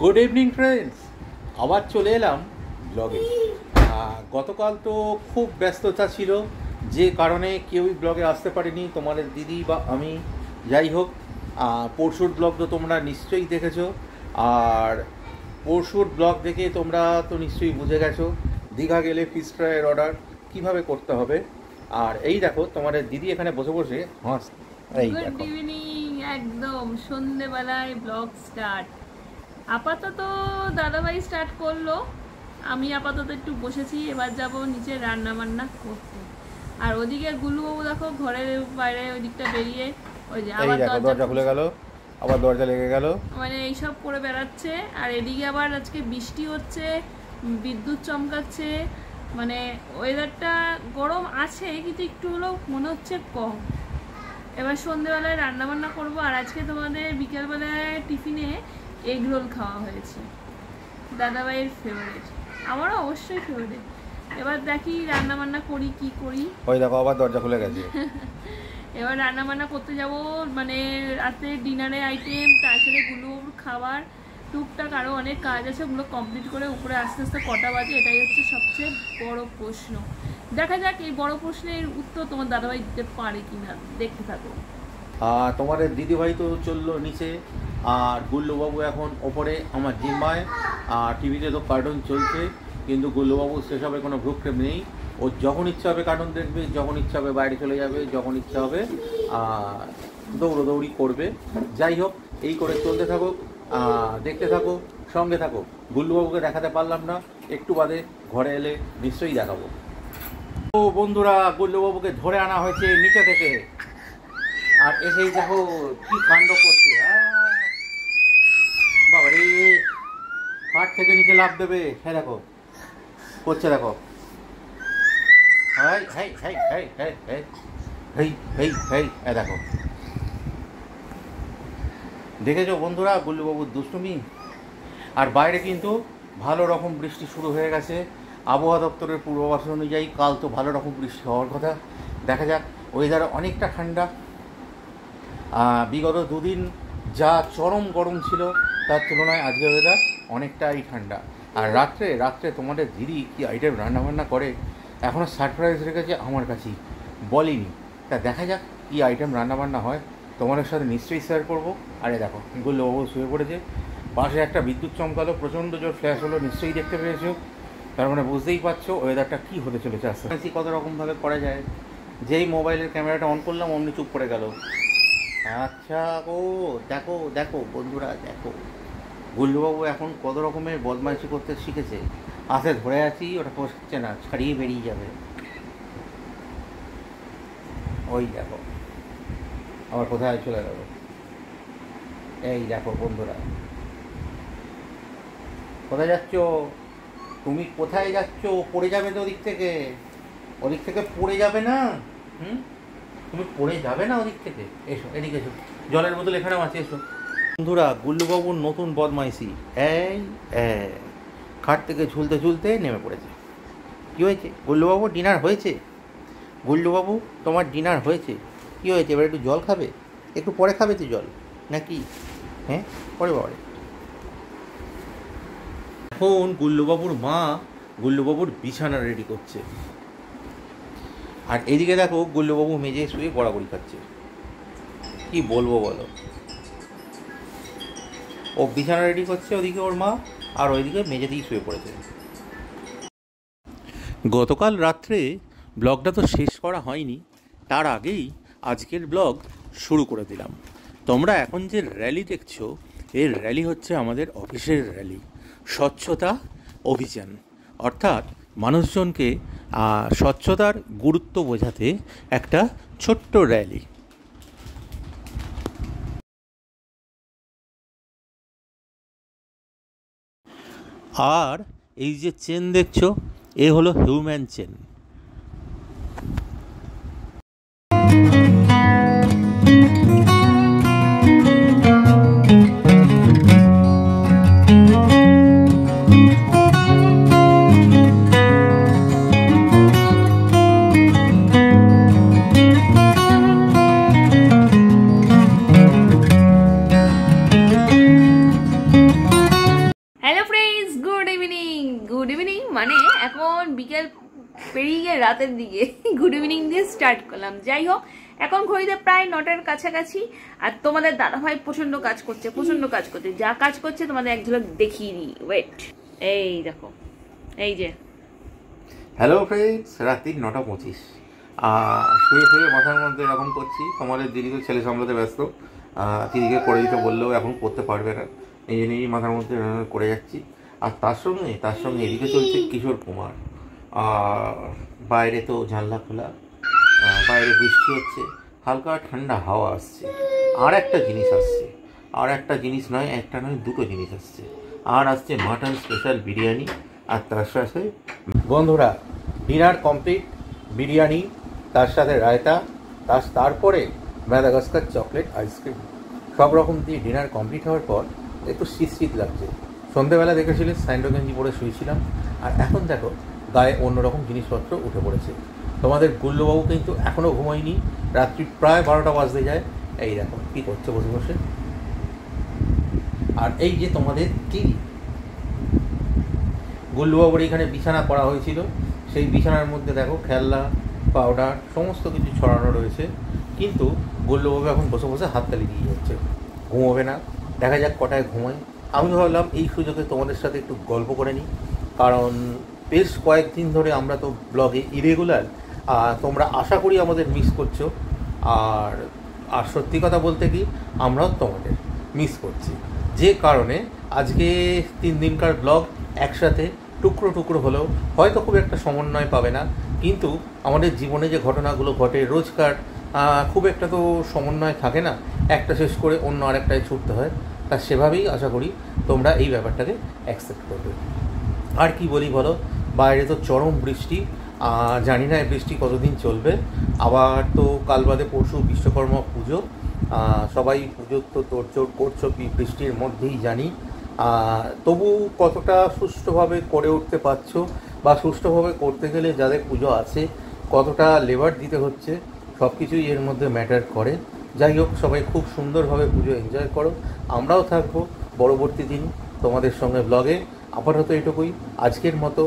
Good evening friends, আবার চলে এলাম ব্লগে। গতকাল তো খুব ব্যস্ততা ছিল, যে কারণে কেউই ব্লগে আসতে পারেনি, তোমাদের দিদি বা আমি। যাই হোক, পরশুর ব্লগ তো তোমরা নিশ্চয়ই দেখেছো। আর পরশুর ব্লগ দেখে তোমরা তো নিশ্চয়ই বুঝে গেছো দীঘা গেলে ফিশ ফ্রাইয়ের অর্ডার কীভাবে করতে হবে। আর এই দেখো তোমাদের দিদি এখানে বসে বসে হাস। এই গুড দেখো, ইভিনিং, একদম সন্ধেবেলায় ব্লগ স্টার্ট। আপাতত দাদাভাই স্টার্ট করলো, আমি আপাতত একটু বসেছি। এবার যাব নিচে রান্না বান্না করতে। আর ওদিকে গুলুবাবু দেখো ঘরের বাইরে ওই দিকটা বেরিয়ে ওই যে আবার দরজা খুলে গেল, আবার দরজা লেগে গেল, মানে এইসব করে বেড়াচ্ছে। আর এদিকে আবার আজকে বৃষ্টি হচ্ছে, বিদ্যুৎ চমকাচ্ছে, মানে ওয়েদারটা গরম আছে কিন্তু একটু হলেও মনে হচ্ছে কম। এবার সন্ধ্যেবেলায় রান্নাবান্না করবো। আর আজকে তোমাদের বিকেলবেলায় টিফিনে এগ রোল খাওয়া হয়েছে, দাদাভাইয়ের ফেভারিট, আমারও অবশ্যই ফেভারিট। এবার দেখি রান্নাবান্না করি কি করি। ওই দেখো আবার দরজা খুলে গেছে। এবার রান্নাবান্না করতে যাব, মানে রাতে ডিনারে আইটেম, তার সাথে গুলোর খাবার, টুকটাক আরও অনেক কাজ আছে, ওগুলো কমপ্লিট করে উপরে আস্তে আস্তে কটা বাজে, এটাই হচ্ছে সবচেয়ে বড় প্রশ্ন। দেখা যাক এই বড় প্রশ্নের উত্তর তোমার দাদাভাই দিতে পারে কিনা, দেখতে থাকো। তোমাদের দিদিভাই তো চললো নিচে, আর গুল্লুবাবু এখন ওপরে আমার জিম্মায়। আর টিভিতে তো কার্টুন চলছে, কিন্তু গুল্লুবাবু সেসবে কোনো ভ্রুক্ষেপ নেই। ও যখন ইচ্ছা হবে কার্টুন দেখবে, যখন ইচ্ছা হবে বাইরে চলে যাবে, যখন ইচ্ছা হবে দৌড়োদৌড়ি করবে। যাই হোক, এই করে চলতে থাকো, দেখতে থাকো, সঙ্গে থাকো। গুল্লুবাবুকে দেখাতে পারলাম না, একটু বাদে ঘরে এলে নিশ্চয়ই দেখাবো। তো বন্ধুরা, গুল্লুবাবুকে ধরে আনা হয়েছে নিচে থেকে, আর এসেই দেখো কি কাণ্ড করছে। বাবা রে, খাট থেকে নিচে লাফ দেবে। হ্যাঁ দেখো করছে, দেখো। High high high high high high high high high. দেখো, দেখেছো বন্ধুরা গুল্লুবাবুর দুষ্টুমি। আর বাইরে কিন্তু ভালো রকম বৃষ্টি শুরু হয়ে গেছে। আবহাওয়া দপ্তরের পূর্বাভাস অনুযায়ী কাল তো ভালো রকম বৃষ্টি হওয়ার কথা। দেখা যাক, ওয়েদার অনেকটা ঠান্ডা। বিগত দুদিন যা চরম গরম ছিল তার তুলনায় আজকের ওয়েদার অনেকটাই ঠান্ডা। আর রাত্রে তোমাদের দিদি কী আইটেম রান্নাবান্না করে এখনও সারপ্রাইজ রেখেছে আমার কাছেই, বলিনি। তা দেখা যাক কী আইটেম রান্নাবান্না হয়, তোমাদের সাথে নিশ্চয়ই শেয়ার করবো। আরে দেখো গুল্লুবাবু শুয়ে পড়েছে, পাশে একটা বিদ্যুৎ চমকালো, প্রচণ্ড জোর ফ্ল্যাশ হলো, নিশ্চয়ই দেখতে পেয়েছো। তার মানে বুঝতেই পারছো ওয়েদারটা কী হতে চলেছে। আস্তে আস্তে কত রকমভাবে করা যায়। যেই মোবাইলের ক্যামেরাটা অন করলাম অমনি চুপ করে গেল। আচ্ছা, ও দেখো দেখো বন্ধুরা, দেখো গুল্লুবাবু এখন কত রকমের বদমাইশি করতে শিখেছে। হাতে ধরে আছি, ওটা পোষছে না, ছাড়িয়ে বেরিয়ে যাবে। ওই দেখো আবার কোথায় চলে গেল। এই দেখো বন্ধুরা, কোথায় যাচ্ছ তুমি? কোথায় যাচ্ছ? পড়ে যাবে তো ওদিক থেকে, ওদিক থেকে পড়ে যাবে না। তুমি পড়ে যাবে না ওদিক থেকে। এসো এদিকে, এসো, জলের বোতল এখানেও আছে, এসো। বন্ধুরা, গুল্লুবাবুর নতুন বদমাইশি, এই খাট থেকে ঝুলতে ঝুলতে নেমে পড়েছে। কী হয়েছে গুল্লুবাবু? ডিনার হয়েছে? গুল্লুবাবু তোমার ডিনার হয়েছে? কী হয়েছে? এবার একটু জল খাবে? একটু পরে খাবে তো জল, নাকি? হ্যাঁ, পরে বাবারে। এখন গুল্লুবাবুর মা গুল্লুবাবুর বিছানা রেডি করছে, আর এদিকে দেখো গুল্লুবাবু মেঝে শুয়ে গড়াগড়ি খাচ্ছে। কি বলবো বলো, ও বিছানা রেডি করছে ওদিকে ওর মা, আর ওইদিকে মেঝেতেই শুয়ে পড়েছে। গতকাল রাত্রে ব্লগটা তো শেষ করা হয়নি, তার আগেই আজকের ব্লগ শুরু করে দিলাম। তোমরা এখন যে র্যালি দেখছো, এর র্যালি হচ্ছে আমাদের অফিসের র্যালি, স্বচ্ছতা অভিযান। অর্থাৎ মানুষজনকে স্বচ্ছতার গুরুত্ব বোঝাতে একটা ছোট্ট র্যালি। আর এই যে চেন দেখছো, এ হলো হিউম্যান চেন। মানে এখন বিকেল পেরিয়ে গিয়ে রাতের দিকে গুড ইভিনিং দিয়ে স্টার্ট করলাম। যাই হোক, এখন ঘড়িতে প্রায় 9টার কাছাকাছি। আর তোমাদের দাদাভাই প্রচন্ড কাজ করছে, যা কাজ করছে তোমাদের এক ঝলক দেখিয়ে দিই। ওয়েট, এই দেখো, এই যে হ্যালো ফ্রেন্ডস, রাত্রি 9:25। শুয়ে শুয়ে মাথার মধ্যে এরকম করছি, তোমাদের দিদি তো ছেলে সামলাতে ব্যস্ত, দিদিকে করে দিতে বললেও এখন করতে পারবে না, এই জন্যই মাথার মধ্যে করে যাচ্ছি। আর তার সঙ্গে এদিকে চলছে কিশোর কুমার। বাইরে তো জানলা খোলা, বাইরে বৃষ্টি হচ্ছে, হালকা ঠান্ডা হাওয়া আসছে। আর একটা জিনিস আসছে, আর একটা জিনিস নয়, একটা নয়, দুটো জিনিস আসছে। আর আসছে মাটন স্পেশাল বিরিয়ানি, আর তার সাথে বন্ধুরা ডিনার কমপ্লিট, বিরিয়ানি, তার সাথে রায়তা, তারপরে ম্যাদাগাস্কার চকলেট আইসক্রিম, সব রকম দিয়ে ডিনার কমপ্লিট হওয়ার পর একটু শীত লাগছে। সন্ধ্যেবেলা দেখেছিলে স্যান্ডো গেঞ্জি পরে শুয়েছিলাম, আর এখন দেখো গায়ে অন্যরকম জিনিসপত্র উঠে পড়েছে। তোমাদের গুল্লবাবু কিন্তু এখনও ঘুমায়নি, রাত্রি প্রায় 12টা বাজতে যায়। এই দেখো কী করছে বসে বসে। আর এই যে তোমাদের টিভি, গুল্লুবাবুর এখানে বিছানা করা হয়েছিল, সেই বিছানার মধ্যে দেখো খেলনা, পাউডার সমস্ত কিছু ছড়ানো রয়েছে। কিন্তু গুল্লুবাবু এখন বসে বসে হাততালি দিয়ে যাচ্ছে, ঘুমোবে না। দেখা যাক কটায় ঘুমায়। আমি ভাবলাম এই সুযোগে তোমাদের সাথে একটু গল্প করে নিই, কারণ বেশ কয়েকদিন ধরে আমরা তো ব্লগে ইরেগুলার, তোমরা আশা করি আমাদের মিস করছো। আর সত্যি কথা বলতে কি, আমরাও তোমাদের মিস করছি, যে কারণে আজকে 3 দিনকার ব্লগ একসাথে টুকরো হলেও হয়তো খুব একটা সমন্বয় পাবে না, কিন্তু আমাদের জীবনে যে ঘটনাগুলো ঘটে রোজকার, খুব একটা তো সমন্বয় থাকে না, একটা শেষ করে অন্য আরেকটায় ছুটতে হয়। তা সেভাবেই আশা করি তোমরা এই ব্যাপারটাকে অ্যাকসেপ্ট করবে। আর কি বলি বলো, বাইরে তো চরম বৃষ্টি, জানি না এই বৃষ্টি কতদিন চলবে। আবার তো কাল বাদে পরশু বিশ্বকর্মা পুজো, সবাই পুজোর তো তোড়জোড় করছো বৃষ্টির মধ্যেই জানি। তবু কতটা সুষ্ঠুভাবে করে উঠতে পারছো, বা সুষ্ঠুভাবে করতে গেলে যাদের পুজো আছে কতটা লেবার দিতে হচ্ছে, সব কিছুই এর মধ্যে ম্যাটার করে। যাই হোক, সবাই খুব সুন্দরভাবে পুজো এনজয় করো। আমরাও থাকবো পরবর্তী দিন তোমাদের সঙ্গে ব্লগে। আপাতত এটুকুই আজকের মতো।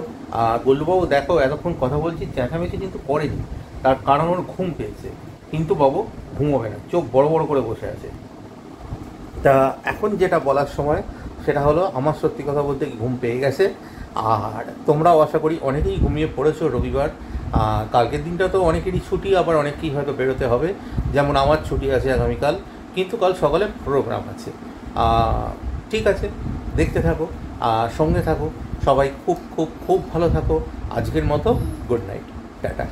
গোল্লুবাবু দেখো এতক্ষণ কথা বলছি, চেঁচামেচি কিন্তু করেনি, তার কারণ ওর ঘুম পেয়েছে, কিন্তু বাবু ঘুমোবে না, চোখ বড় বড় করে বসে আছে। তা এখন যেটা বলার সময় সেটা হলো, আমার সত্যি কথা বলতে ঘুম পেয়ে গেছে। আর তোমরাও আশা করি অনেকেই ঘুমিয়ে পড়েছো রবিবার। কালকের দিনটা তো অনেকেরই ছুটি, আবার অনেকেই হয়তো বেরোতে হবে, যেমন আমার ছুটি আছে আগামীকাল, কিন্তু কাল সকালে প্রোগ্রাম আছে। ঠিক আছে, দেখতে থাকো, সঙ্গে থাকো, সবাই খুব খুব খুব ভালো থাকো। আজকের মতো গুড নাইট, টাটা।